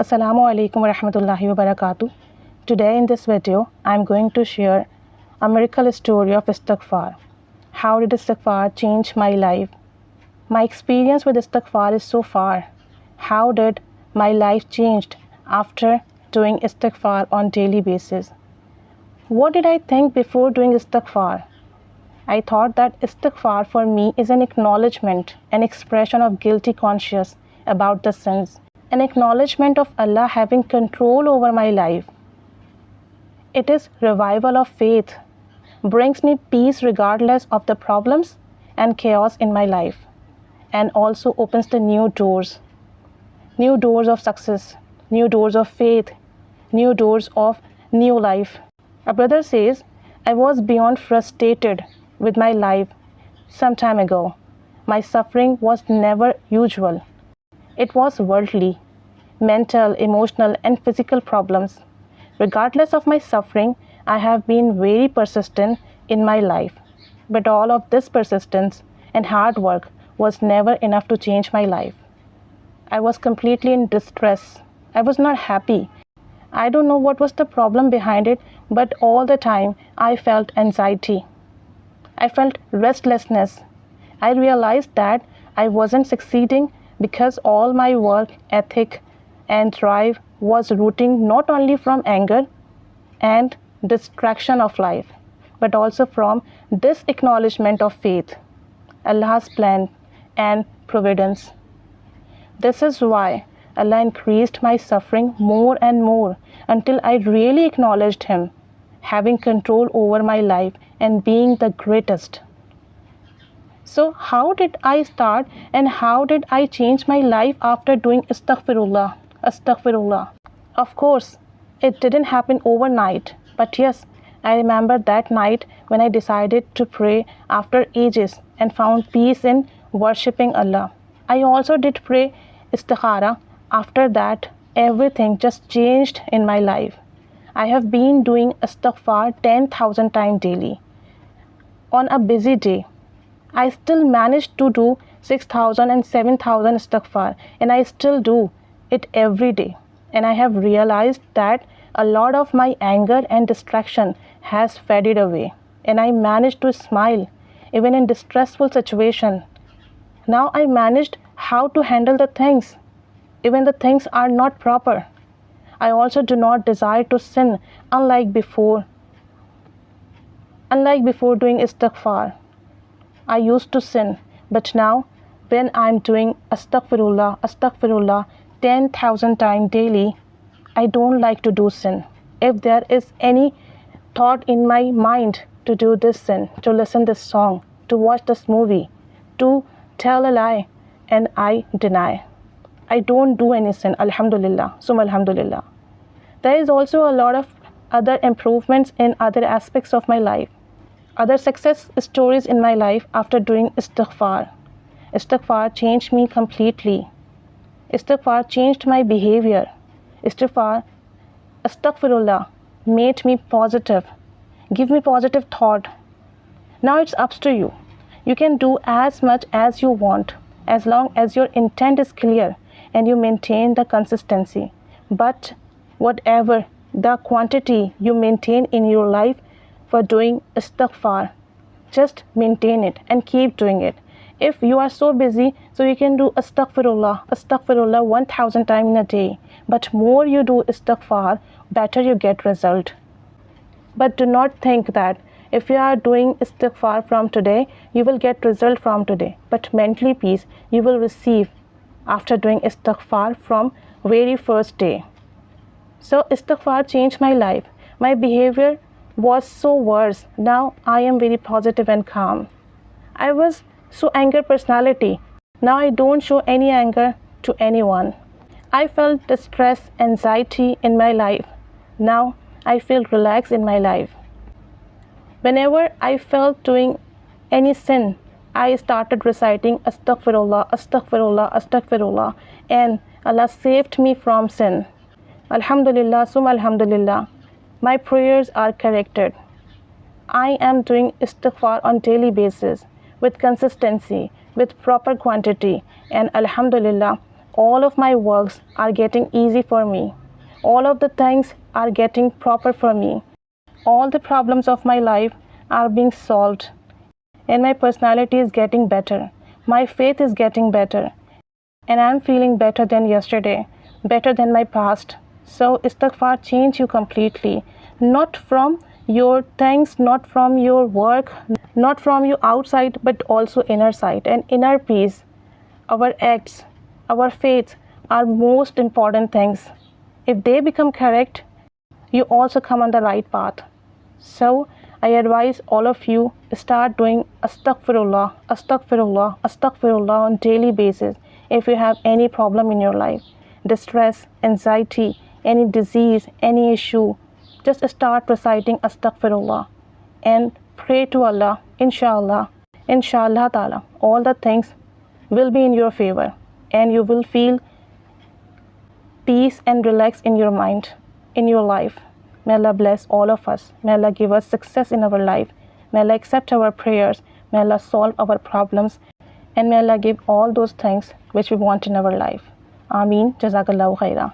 Assalamu alaikum wa rahmatullahi wa barakatuh. Today in this video, I am going to share a miracle story of Astaghfar. How did Astaghfar change my life? My experience with Astaghfar is so far. How did my life changed after doing Astaghfar on daily basis? What did I think before doing Astaghfar? I thought that Astaghfar for me is an acknowledgement, an expression of guilty conscience about the sins, an acknowledgement of Allah having control over my life. It is revival of faith, brings me peace regardless of the problems and chaos in my life, and also opens the new doors of success, new doors of faith, new doors of new life. A brother says, I was beyond frustrated with my life some time ago. My suffering was never usual. It was worldly, mental, emotional, and physical problems. Regardless of my suffering, I have been very persistent in my life. But all of this persistence and hard work was never enough to change my life. I was completely in distress. I was not happy. I don't know what was the problem behind it, but all the time I felt anxiety. I felt restlessness. I realized that I wasn't succeeding because all my work ethic and drive was rooting not only from anger and distraction of life, but also from this acknowledgement of faith, Allah's plan and providence. This is why Allah increased my suffering more and more until I really acknowledged Him having control over my life and being the greatest. So how did I start and how did I change my life after doing Astaghfirullah? Astaghfirullah. Of course, it didn't happen overnight, but yes, I remember that night when I decided to pray after ages and found peace in worshipping Allah. I also did pray istighfar. After that, everything just changed in my life. I have been doing Astaghfar 10,000 times daily. On a busy day, I still managed to do 6,000 and 7,000 Astaghfar, and I still do it every day. And I have realized that a lot of my anger and distraction has faded away, and I managed to smile even in distressful situation. Now I managed how to handle the things, even the things are not proper. I also do not desire to sin unlike before doing Astaghfar. I used to sin, but now when I'm doing Astaghfirullah 10,000 times daily, I don't like to do sin. If there is any thought in my mind to do this sin, to listen this song, to watch this movie, to tell a lie, and I deny. I don't do any sin, alhamdulillah, summa alhamdulillah. There is also a lot of other improvements in other aspects of my life, other success stories in my life after doing Astaghfar. Astaghfar changed me completely. Astaghfar changed my behavior. Astaghfirullah made me positive, give me positive thought. Now it's up to you. You can do as much as you want, as long as your intent is clear and you maintain the consistency. But whatever the quantity you maintain in your life for doing Astaghfar, just maintain it and keep doing it. If you are so busy, so you can do Astaghfirullah 1,000 times in a day. But more you do Astaghfar, better you get result. But do not think that if you are doing Astaghfar from today, you will get result from today. But mentally peace you will receive after doing Astaghfar from very first day. So Astaghfar changed my life. My behavior was so worse. Now I am very positive and calm. I was so anger personality. Now I don't show any anger to anyone. I felt distress, anxiety in my life. Now I feel relaxed in my life. Whenever I felt doing any sin, I started reciting Astaghfirullah, Astaghfirullah, Astaghfirullah, and Allah saved me from sin. Alhamdulillah, summa alhamdulillah. My prayers are corrected. I am doing Astaghfar on daily basis with consistency, with proper quantity, and alhamdulillah, all of my works are getting easy for me. All of the things are getting proper for me. All the problems of my life are being solved. And my personality is getting better. My faith is getting better. And I'm feeling better than yesterday, better than my past. So istighfar change you completely. Not from your things, not from your work, not from your outside, but also inner side and inner peace. Our acts, our faith are most important things. If they become correct, you also come on the right path. So I advise all of you start doing Astaghfirullah, Astaghfirullah, Astaghfirullah on daily basis. If you have any problem in your life, distress, anxiety, any disease, any issue, just start reciting Astaghfirullah and pray to Allah. Inshallah ta'ala, all the things will be in your favor and you will feel peace and relax in your mind, in your life. May Allah bless all of us. May Allah give us success in our life. May Allah accept our prayers. May Allah solve our problems. And may Allah give all those things which we want in our life. Ameen. Jazakallahu khaira.